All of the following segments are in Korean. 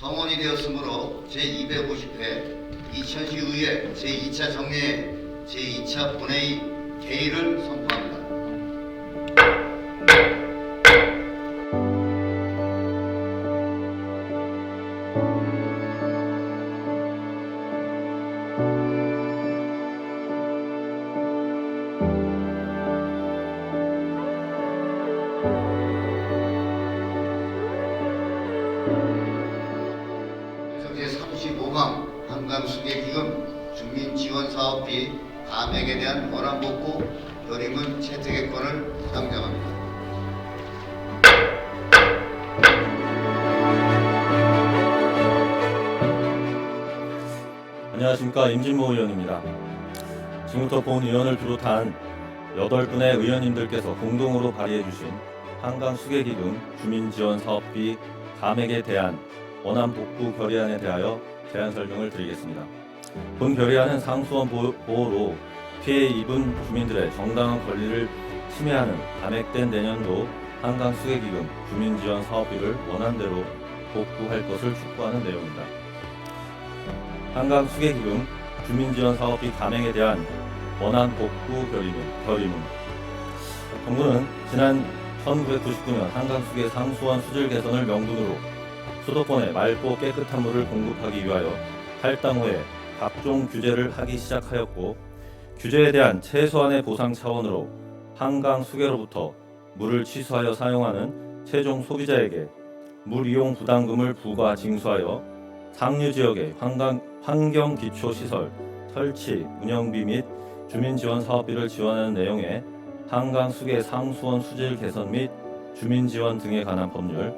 성원이 되었으므로 제250회 이천시의회 제2차 정례 제2차 본회의 개의를 선포합니다. 제35강 한강수계기금 주민지원사업비 감액에 대한 원안복구 결의문 채택권을 상정합니다. 안녕하십니까, 임진모 의원입니다. 지금부터 본 의원을 비롯한 8분의 의원님들께서 공동으로 발의해 주신 한강수계기금 주민지원사업비 감액에 대한 원안복구 결의안에 대하여 제안 설명을 드리겠습니다. 본 결의안은 상수원 보호로 피해 입은 주민들의 정당한 권리를 침해하는 감액된 내년도 한강수계기금 주민지원사업비를 원안대로 복구할 것을 촉구하는 내용입니다. 한강수계기금 주민지원사업비 감액에 대한 원안복구 결의문. 정부는 지난 1999년 한강수계 상수원 수질 개선을 명분으로 수도권에 맑고 깨끗한 물을 공급하기 위하여 할당호에 각종 규제를 하기 시작하였고, 규제에 대한 최소한의 보상 차원으로 한강 수계로부터 물을 취수하여 사용하는 최종 소비자에게 물 이용 부담금을 부과 징수하여 상류 지역의 환경기초시설 설치, 운영비 및 주민지원사업비를 지원하는 내용의 한강수계 상수원 수질 개선 및 주민지원 등에 관한 법률,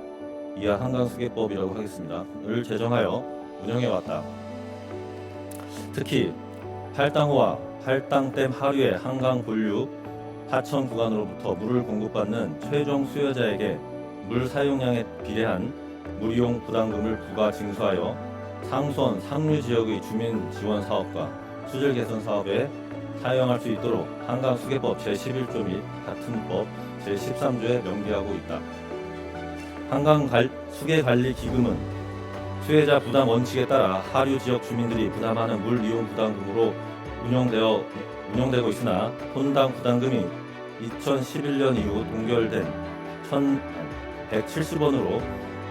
이하 한강수계법이라고 하겠습니다.를 제정하여 운영해왔다. 특히 할당호와 할당댐 하류의 한강 본류 하천 구간으로부터 물을 공급받는 최종 수요자에게 물 사용량에 비례한 물이용 부담금을 부과 징수하여 상수원 상류 지역의 주민 지원 사업과 수질 개선 사업에 사용할 수 있도록 한강수계법 제11조 및 같은 법 제13조에 명기하고 있다. 한강수계관리기금은 수혜자 부담 원칙에 따라 하류 지역 주민들이 부담하는 물 이용 부담금으로 운영되고 있으나 톤당 부담금이 2011년 이후 동결된 1,170원으로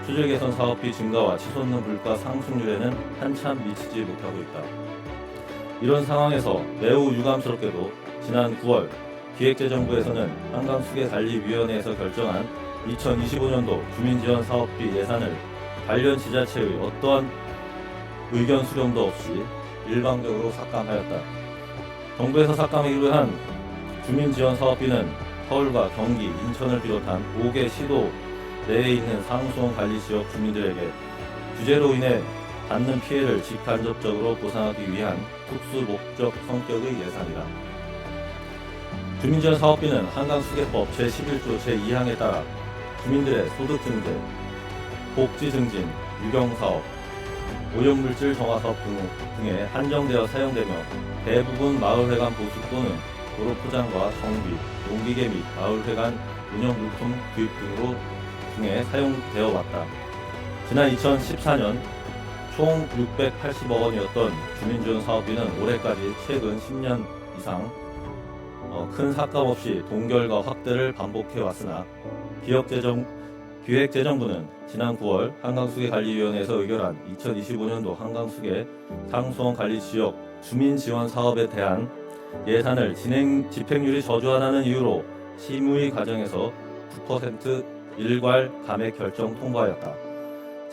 수질 개선 사업비 증가와 치솟는 물가 상승률에는 한참 미치지 못하고 있다. 이런 상황에서 매우 유감스럽게도 지난 9월 기획재정부에서는 한강수계관리위원회에서 결정한 2025년도 주민지원 사업비 예산을 관련 지자체의 어떠한 의견 수렴도 없이 일방적으로 삭감하였다. 정부에서 삭감하기로 한 주민지원 사업비는 서울과 경기, 인천을 비롯한 5개 시도 내에 있는 상수원 관리지역 주민들에게 규제로 인해 받는 피해를 직간접적으로 보상하기 위한 특수 목적 성격의 예산이다. 주민지원 사업비는 한강수계법 제11조 제2항에 따라 주민들의 소득 증대, 복지 증진, 유경사업, 오염물질 정화사업 등에 한정되어 사용되며 대부분 마을회관 보수 또는 도로 포장과 정비, 용기계 및 마을회관 운영 물품 구입 등에 사용되어 왔다. 지난 2014년 총 680억 원이었던 주민지원 사업비는 올해까지 최근 10년 이상 큰 삭감 없이 동결과 확대를 반복해 왔으나 기획재정부는 지난 9월 한강수계관리위원회에서 의결한 2025년도 한강수계 상수원 관리지역 주민지원 사업에 대한 예산을 집행률이 저조하다는 이유로 심의 과정에서 9% 일괄 감액 결정 통과하였다.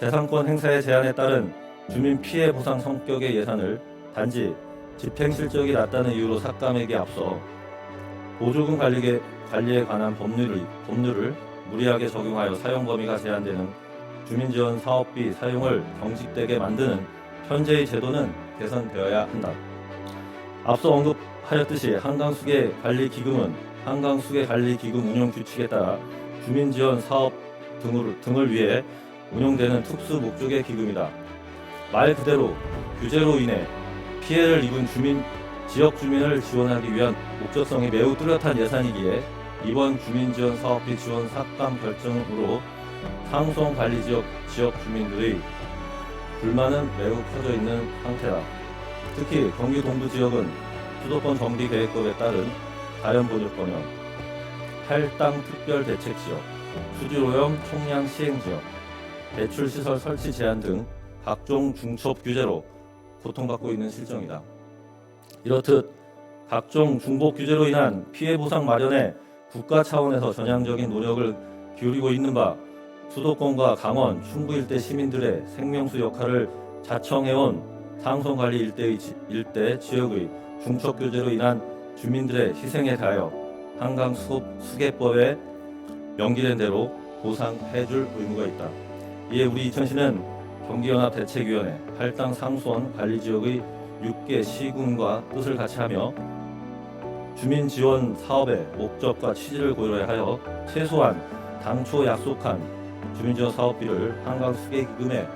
재산권 행사의 제한에 따른 주민 피해 보상 성격의 예산을 단지 집행 실적이 낮다는 이유로 삭감액에 앞서 보조금 관리에 관한 법률을 무리하게 적용하여 사용 범위가 제한되는 주민지원 사업비 사용을 경직되게 만드는 현재의 제도는 개선되어야 한다. 앞서 언급하였듯이 한강수계관리기금은 한강수계관리기금 운영 규칙에 따라 주민지원 사업 등을 위해 운영되는 특수 목적의 기금이다. 말 그대로 규제로 인해 피해를 입은 지역 주민을 지원하기 위한 목적성이 매우 뚜렷한 예산이기에 이번 주민지원 사업비 지원 삭감 결정으로 상수원 관리지역 주민들의 불만은 매우 커져 있는 상태다. 특히 경기 동부 지역은 수도권 정비계획법에 따른 자연보존권역, 할당 특별대책지역, 수지오염 총량 시행지역, 배출시설 설치 제한 등 각종 중첩 규제로 고통받고 있는 실정이다. 이렇듯 각종 중복 규제로 인한 피해 보상 마련에 국가 차원에서 전향적인 노력을 기울이고 있는 바 수도권과 강원, 충북 일대 시민들의 생명수 역할을 자청해온 상송관리 일대 지역의 중첩 규제로 인한 주민들의 희생에 대하여 한강수계법에 명기된 대로 보상해줄 의무가 있다. 이에 우리 이천시는 경기연합대책위원회, 할당 상수원 관리지역의 6개 시군과 뜻을 같이하며 주민 지원 사업의 목적과 취지를 고려하여 최소한 당초 약속한 주민 지원 사업비를 한강수계기금의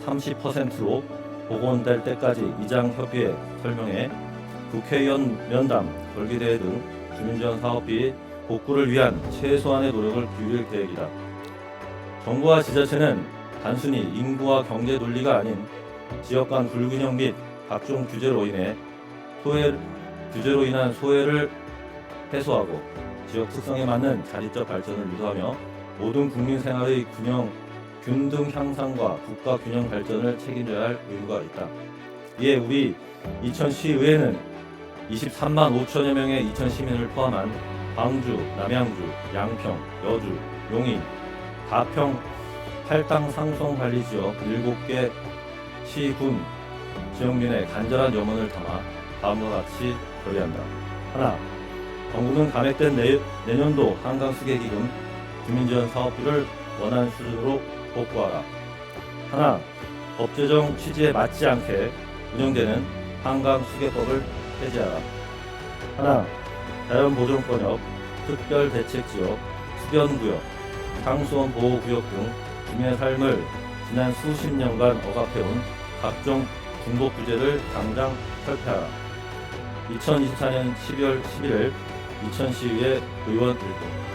30%로 복원될 때까지 이장협의회 설명회, 국회의원 면담, 결기대회 등 주민 지원 사업비 복구를 위한 최소한의 노력을 기울일 계획이다. 정부와 지자체는 단순히 인구와 경제 논리가 아닌 지역 간 불균형 및 각종 규제로 인한 소외를 해소하고 지역 특성에 맞는 자립적 발전을 유도하며 모든 국민 생활의 균등 향상과 국가 균형 발전을 책임져야 할 의무가 있다. 이에 우리 이천시의회는 23만 5천여 명의 이천 시민을 포함한 광주, 남양주, 양평, 여주, 용인, 가평 할당 상송 관리 지역 7개 시군 지역민의 간절한 염원을 담아 다음과 같이 결의한다. 하나, 정부는 감액된 내년도 한강수계기금 주민지원 사업비를 원하는 수준으로 복구하라. 하나, 법제정 취지에 맞지 않게 운영되는 한강수계법을 폐지하라. 하나, 자연보존권역, 특별대책지역, 수변구역, 상수원 보호구역 등 주민의 삶을 지난 수십 년간 억압해온 각종 중복 규제를 당장 철폐하라. 2024년 12월 11일 이천시의회 의원 일동